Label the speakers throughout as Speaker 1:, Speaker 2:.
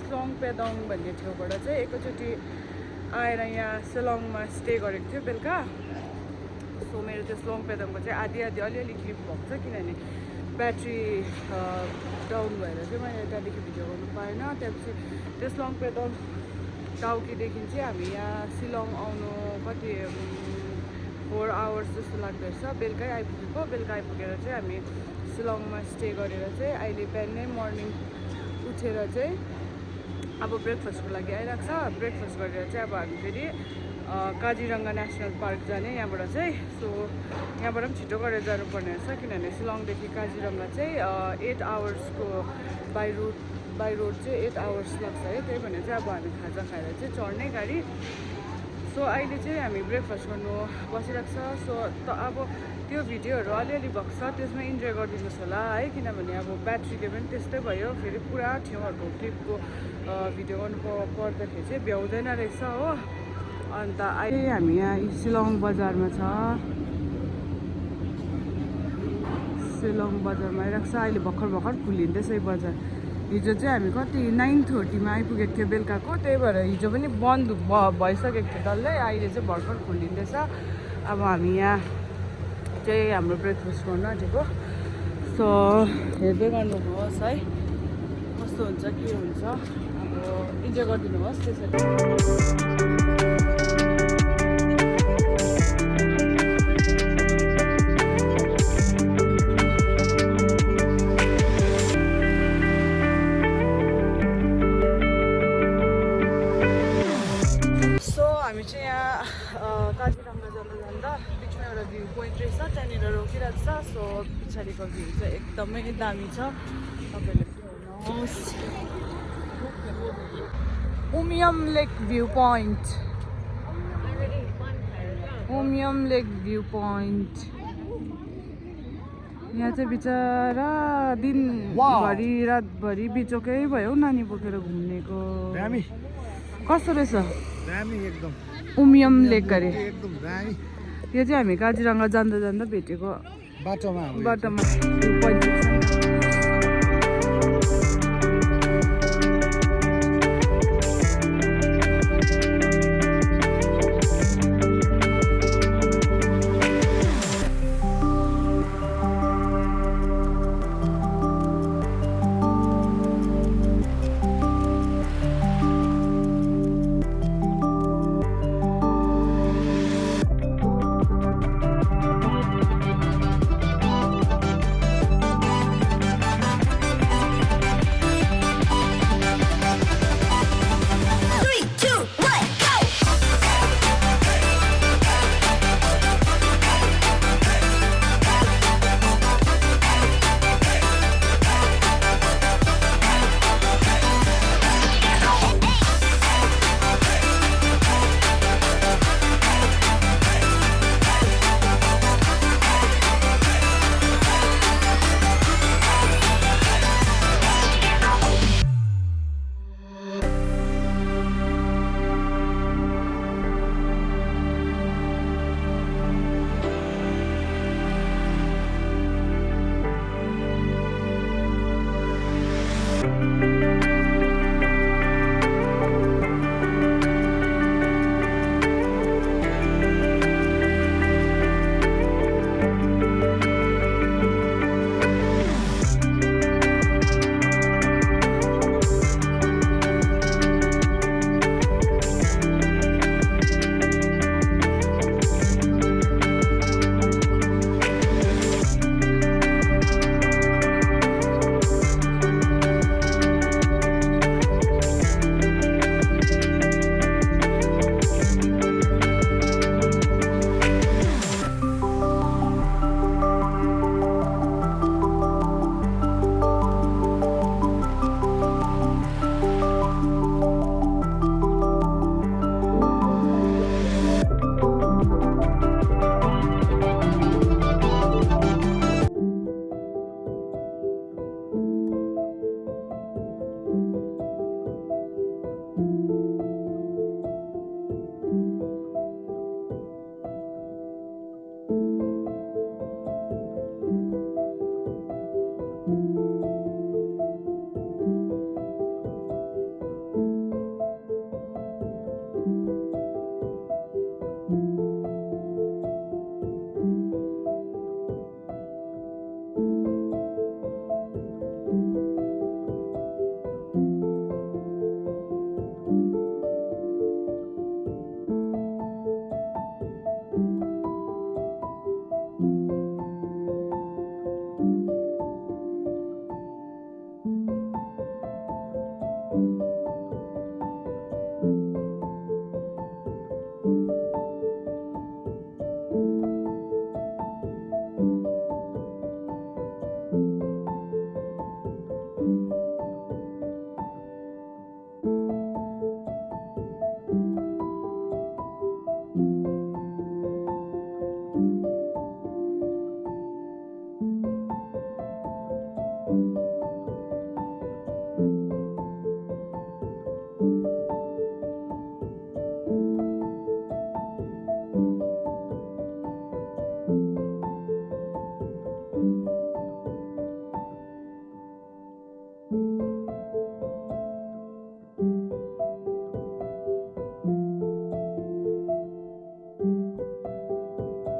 Speaker 1: स्लोङ पेदोङ भन्ने ठाउँबाट चाहिँ एकैचोटि आएर यहाँ सिलङमा स्टे गरेको थियो बेलुका। सो मेरो त्यो स्लोङ पेदोङको चाहिँ आधी अलिअलि क्लिप भएको छ किनभने ब्याट्री डाउन भएर चाहिँ मैले त्यहाँदेखि भिडियो गर्नु पाएन। त्यसपछि त्यो स्लोङ पेदोङ टाउकीदेखि चाहिँ हामी यहाँ सिलङ आउनु कति 4 आवर्स जस्तो लाग्दो रहेछ। बेलुकै आइपुगेको। बेलुका आइपुगेर चाहिँ हामी सिलङमा स्टे गरेर चाहिँ अहिले बिहानै मर्निङ उठेर चाहिँ अब ब्रेकफास्टको लागि आइरहेको छ। ब्रेकफास्ट गरेर चाहिँ अब हामी फेरि काजिरङ्गा नेसनल पार्क जाने यहाँबाट चाहिँ। सो यहाँबाट पनि छिटो गरेर जानुपर्ने रहेछ किनभने सिलङदेखि काजिरङ्गा चाहिँ 8 आवर्सको बाई रोड चाहिँ 8 आवर्स लाग्छ है। त्यही भनेर चाहिँ अब हामी खाजा खाएर चाहिँ चढ्ने गाडी। सो अहिले चाहिँ हामी ब्रेकफास्ट गर्नु बसिरहेको छ। सो अब त्यो भिडियोहरू अलिअलि भएको छ त्यसमा इन्जोय गरिदिनुहोस् होला है किनभने अब ब्याट्रीले पनि त्यस्तै भयो। फेरि पुरा ठाउँहरूको ट्रिपको भिडियो गर्नु पर्दाखेरि चाहिँ भ्याउँदैन रहेछ हो। अन्त अहिले हामी यहाँ सिलङ बजारमा छ। सिलङ बजारमा आइरहेको छ। अहिले भर्खर खुलिँदैछ यो बजार। हिजो चाहिँ हामी कति 9:30मा आइपुगेको थियो बेलुकाको। त्यही भएर हिजो पनि बन्द भइसकेको थियो डल्लै। अहिले चाहिँ भर्खर खोलिँदैछ। अब हामी यहाँ चाहिँ हाम्रो ब्रेकफास्ट गर्नु आँटेको। सो हेर्दै गर्नुहोस् है कस्तो हुन्छ के हुन्छ। अब इन्जोय गरिदिनुहोस् त्यसरी। हामी चाहिँ यहाँ काजिरङ्गा जाँदा बिचमा एउटा भ्यू पोइन्ट रहेछ त्यहाँनिर रोकिरहेको छ। सो पछाडिको भ्यू चाहिँ एकदमै दामी छ। तपाईँहरूले हेर्नुहोस् उमियम लेक भ्यू पोइन्ट। उमियम लेक भ्यू पोइन्ट यहाँ चाहिँ बिचरा दिनभरि रातभरि बिचोकै भयो नानी बोकेर घुम्नेको। कस्तो रहेछ
Speaker 2: एकदम
Speaker 1: उमियम लेक गरे।
Speaker 2: एकदम दामी।
Speaker 1: यो चाहिँ हामी काजिरङ्गा जाँदा भेटेको बाटोमा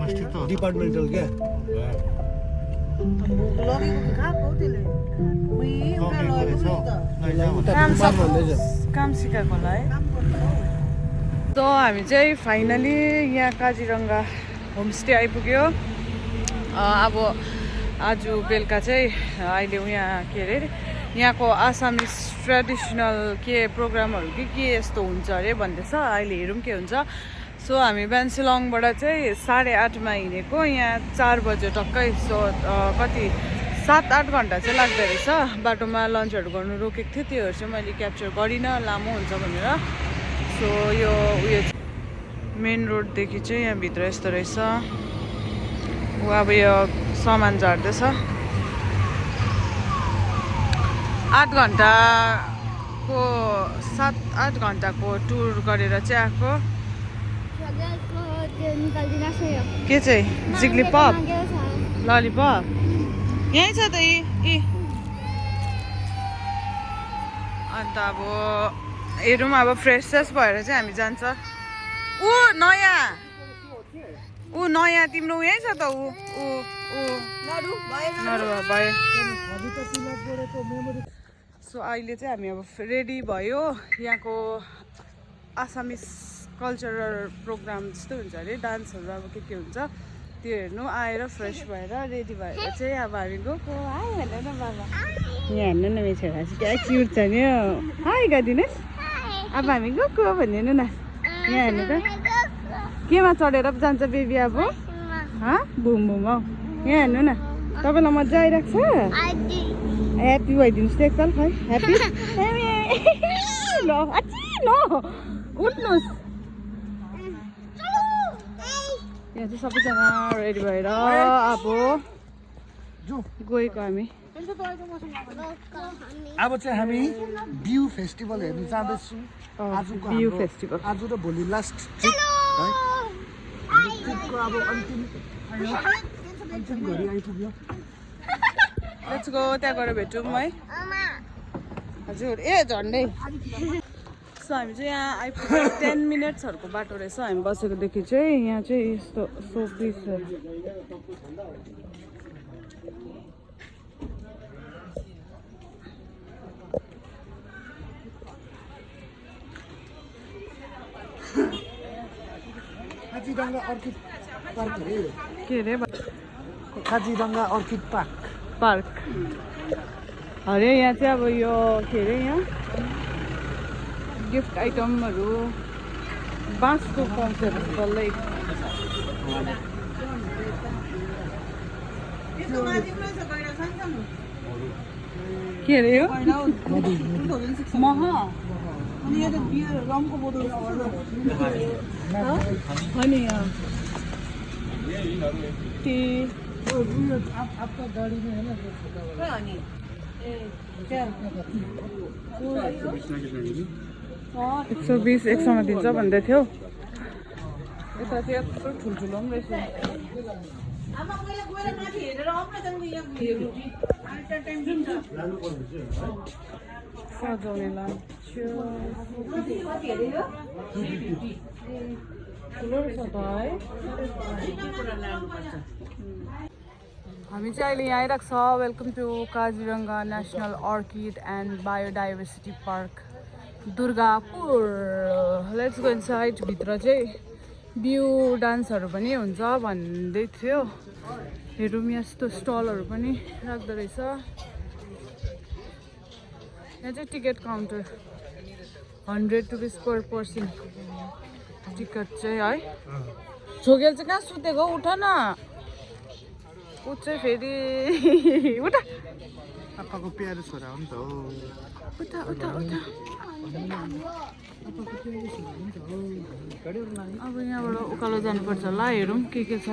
Speaker 2: डिपार्टमेन्टल क्या
Speaker 1: काम सिकाएको होला है त हामी चाहिँ फाइनली यहाँ काजिरङ्गा होमस्टे आइपुग्यो अब आज बेलुका चाहिँ अहिले यहाँ के अरे यहाँको आसामिस ट्रेडिसनल के प्रोग्रामहरू के यस्तो हुन्छ अरे भन्दैछ अहिले हेरौँ के हुन्छ सो हामी बिहान शिलङबाट चाहिँ 8:30मा हिँडेको यहाँ 4 बजे टक्कै सो कति 7-8 घन्टा चाहिँ लाग्दो रहेछ बाटोमा लन्चहरू गर्नु रोकेको थियो त्योहरू चाहिँ मैले क्याप्चर गरिनँ लामो हुन्छ भनेर सो यो उयो मेन रोडदेखि चाहिँ यहाँभित्र यस्तो रहेछ ऊ अब यो सामान झार्दैछ 8 घन्टाको 7-8 घन्टाको टुर गरेर चाहिँ आएको के चाहिँ जिग्लीपप ललिपप यहीँ छ त यी अन्त अब हेरौँ अब फ्रेस भएर चाहिँ हामी जान्छ ऊ नयाँ तिम्रो यहीँ छ त ऊ भयो सो अहिले चाहिँ हामी अब रेडी भयो यहाँको आसामिस कल्चरल प्रोग्राम जस्तो हुन्छ अरे डान्सहरू अब के हुन्छ त्यो हेर्नु आएर फ्रेस भएर रेडी भएर चाहिँ अब हामी गएको हाई हेर्नु न बाबा यहाँ हेर्नु न मेरो छोरा चाहिँ क्या क्युट छ नि हाई गरिदिनुहोस् अब हामी गएको भनिदिनु न यहाँ हेर्नु त केमा चढेर पो जान्छ बेबी अब बुम बुम हौ यहाँ हेर्नु न तपाईँलाई मजा आइरहेको छ ह्याप्पी भइदिनुहोस् त एकताल खै ह्याप्पी ल ल उठ्नुहोस् यहाँ चाहिँ सबैजना रेडी भएर अब गएको हामी
Speaker 2: अब चाहिँ हामी भ्यू फेस्टिभल हेर्नु जाँदैछु
Speaker 1: भ्यू फेस्टिभल
Speaker 2: आज र भोलि लास्ट ट्रिप है ट्रिपको अब अन्तिम घडी आइपुग्यो
Speaker 1: लेट्स गो त्यहाँ गएर भेटौँ है हजुर ए झन्डै सो हामी चाहिँ यहाँ आइपुग्यो 10 मिनट्सहरूको बाटो रहेछ हामी बसेकोदेखि चाहिँ यहाँ चाहिँ यस्तो सोपिसहरू
Speaker 2: काजिरङ्गा अर्किड पार्क अरे
Speaker 1: के अरे
Speaker 2: काजिरङ्गा अर्किड
Speaker 1: पार्क अरे यहाँ चाहिँ अब यो के अरे यहाँ गिफ्ट आइटमहरू बाँसको पाउँछ डल्लै के अरे यो मह अनि टी 120 100मा दिन्छ भन्दै थियो यता चाहिँ यत्रो ठुल्ठुलो पनि रहेछ सजाउने लाग्छ ठुलो रहेछ त है हामी चाहिँ अहिले यहाँ आइरहेको छ welcome to Kaziranga national orchid and biodiversity park Durgapur let's go inside भित्र चाहिँ भ्यू डान्सहरू पनि हुन्छ भन्दै थियो हेरौँ यस्तो स्टलहरू पनि राख्दो रहेछ यहाँ चाहिँ टिकट काउन्टर 100 रुपिस पर पर्सन टिकट चाहिँ है छोगेल चाहिँ कहाँ सुतेको उठ न उठ चाहिँ फेरि उठ
Speaker 2: आप्पाको प्यारो छोरा हो नि त
Speaker 1: उता उता उता अब यहाँबाट उकालो जानुपर्छ होला हेरौँ के छ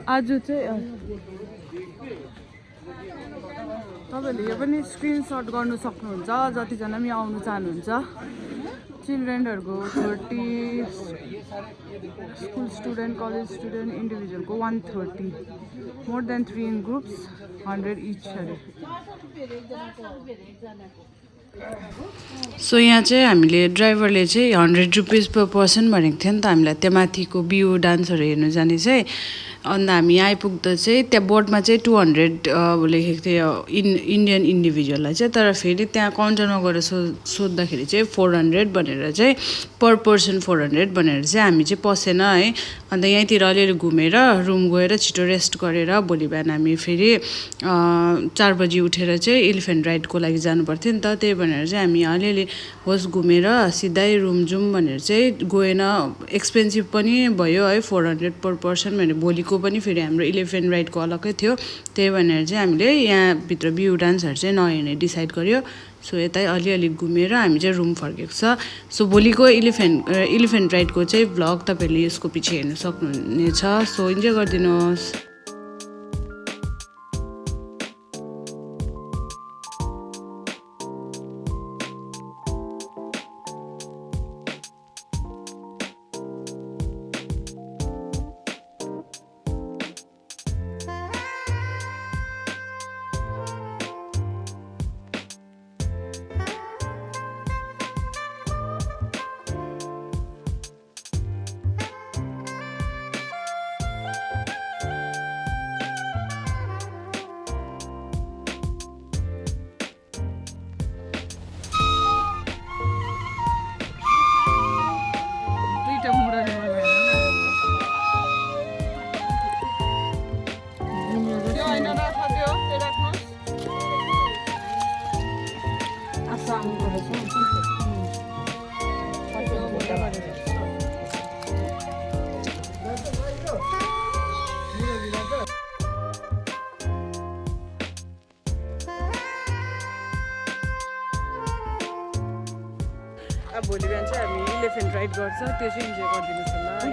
Speaker 1: आज चाहिँ तपाईँहरूले यो पनि स्क्रिनसट गर्नु सक्नुहुन्छ जतिजना पनि आउनु चाहनुहुन्छ चिल्ड्रेनहरूको 30 स्कुल स्टुडेन्ट कलेज स्टुडेन्ट इन्डिभिजुअलको 130 more than 3 in groups 100 each अरे सो यहाँ चाहिँ हामीले ड्राइभरले चाहिँ 100 रुपिस पर पर्सन भनेको थियो नि त हामीलाई त्यो माथिको बिउ डान्सहरू हेर्नु जाने चाहिँ अन्त हामी आइपुग्दा चाहिँ त्यहाँ बोर्डमा चाहिँ 200 लेखेको थियो इन्डियन इन्डिभिजुअललाई चाहिँ तर फेरि त्यहाँ काउन्टरमा गएर सोद्धाखेरि चाहिँ 400 भनेर चाहिँ पर पर्सन 400 भनेर चाहिँ हामी चाहिँ पसेन है अन्त यहीँतिर अलिअलि घुमेर रुम गएर छिटो रेस्ट गरेर भोलि बिहान हामी फेरि 4 बजी उठेर चाहिँ एलिफेन्ट राइडको लागि जानुपर्थ्यो नि त त्यही भनेर चाहिँ हामी अलिअलि होस् घुमेर सिधै रुम जाउँ भनेर चाहिँ गएन एक्सपेन्सिभ पनि भयो है 400 पर पर्सन भने भोलिको पनि फेरि हाम्रो एलिफेन्ट राइडको अलग्गै थियो त्यही भनेर चाहिँ हामीले यहाँभित्र बिउ डान्सहरू चाहिँ नहेर्ने डिसाइड गर्यो सो यतै अलिअलि घुमेर हामी चाहिँ रुम फर्केको छ सो भोलिको एलिफेन्ट राइडको चाहिँ भ्लग तपाईँहरूले यसको पछि हेर्न सक्नुहुनेछ सो इन्जोय गरिदिनुहोस् अब भोलि बिहान चाहिँ हामी एलिफेन्ट राइड गर्छ त्यो चाहिँ इन्जोय गरिदिनुहोस् होला है